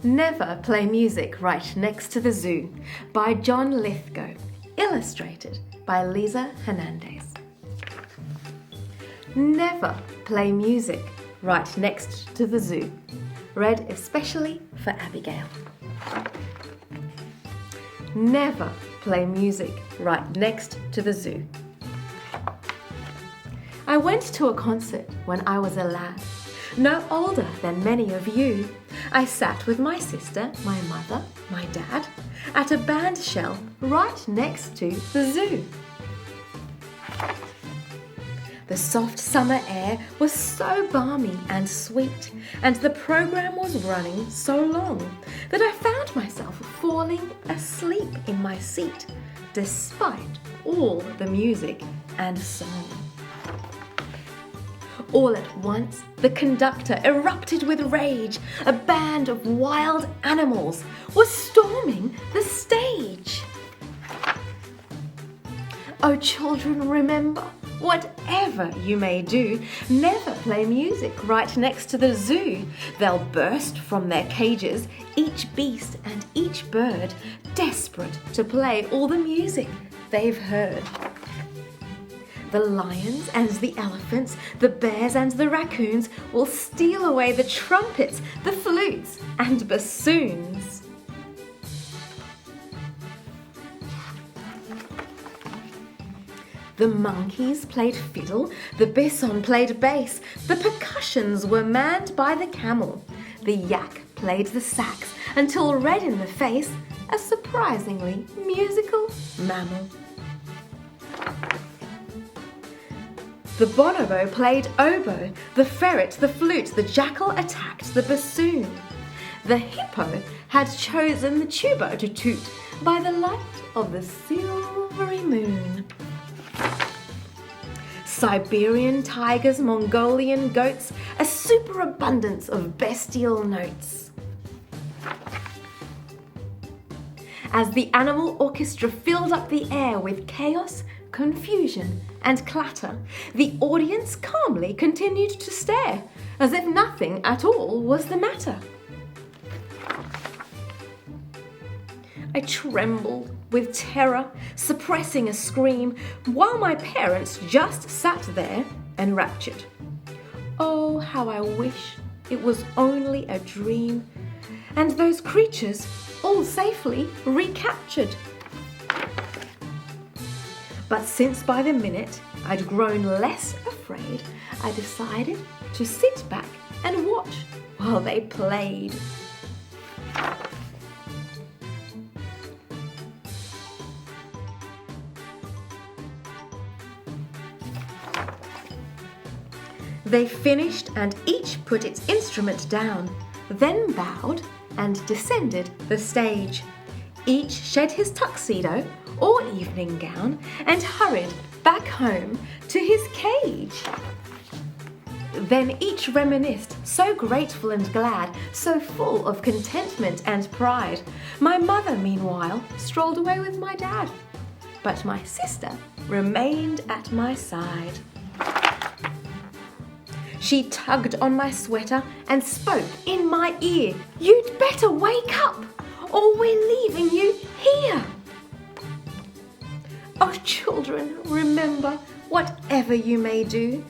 Never play music right next to the zoo by John Lithgow, illustrated by Lisa Hernandez. Never play music right next to the zoo, read especially for Abigail. Never play music right next to the zoo. I went to a concert when I was a lad, no older than many of you. I sat with my sister, my mother, my dad, at a band shell right next to the zoo. The soft summer air was so balmy and sweet, and the program was running so long that I found myself falling asleep in my seat, despite all the music and song. All at once, the conductor erupted with rage. A band of wild animals was storming the stage. Oh, children, remember, whatever you may do, never play music right next to the zoo. They'll burst from their cages, each beast and each bird, desperate to play all the music they've heard. The lions and the elephants, the bears and the raccoons will steal away the trumpets, the flutes and bassoons. The monkeys played fiddle, the bison played bass, the percussions were manned by the camel. The yak played the sax until red in the face, a surprisingly musical mammal. The bonobo played oboe, the ferret the flute, the jackal attacked the bassoon. The hippo had chosen the tuba to toot by the light of the silvery moon. Siberian tigers, Mongolian goats, a superabundance of bestial notes. As the animal orchestra filled up the air with chaos, confusion and clatter, the audience calmly continued to stare, as if nothing at all was the matter. I trembled with terror, suppressing a scream, while my parents just sat there enraptured. Oh, how I wish it was only a dream, and those creatures all safely recaptured. But since by the minute I'd grown less afraid, I decided to sit back and watch while they played. They finished and each put its instrument down, then bowed and descended the stage. Each shed his tuxedo or evening gown and hurried back home to his cage. Then each reminisced, so grateful and glad, so full of contentment and pride. My mother, meanwhile, strolled away with my dad, but my sister remained at my side. She tugged on my sweater and spoke in my ear. "You'd better wake up, or we're leaving you here." Oh, children, remember, whatever you may do,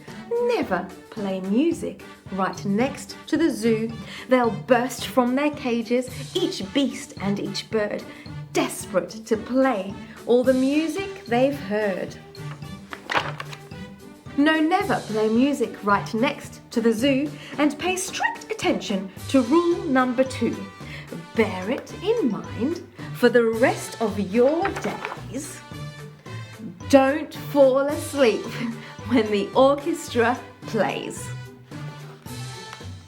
never play music right next to the zoo. They'll burst from their cages, each beast and each bird, desperate to play all the music they've heard. No, never play music right next to the zoo, and pay strict attention to rule number 2. Bear it in mind for the rest of your days. Don't fall asleep when the orchestra plays.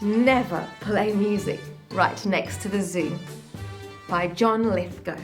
Never play music right next to the zoo by John Lithgow.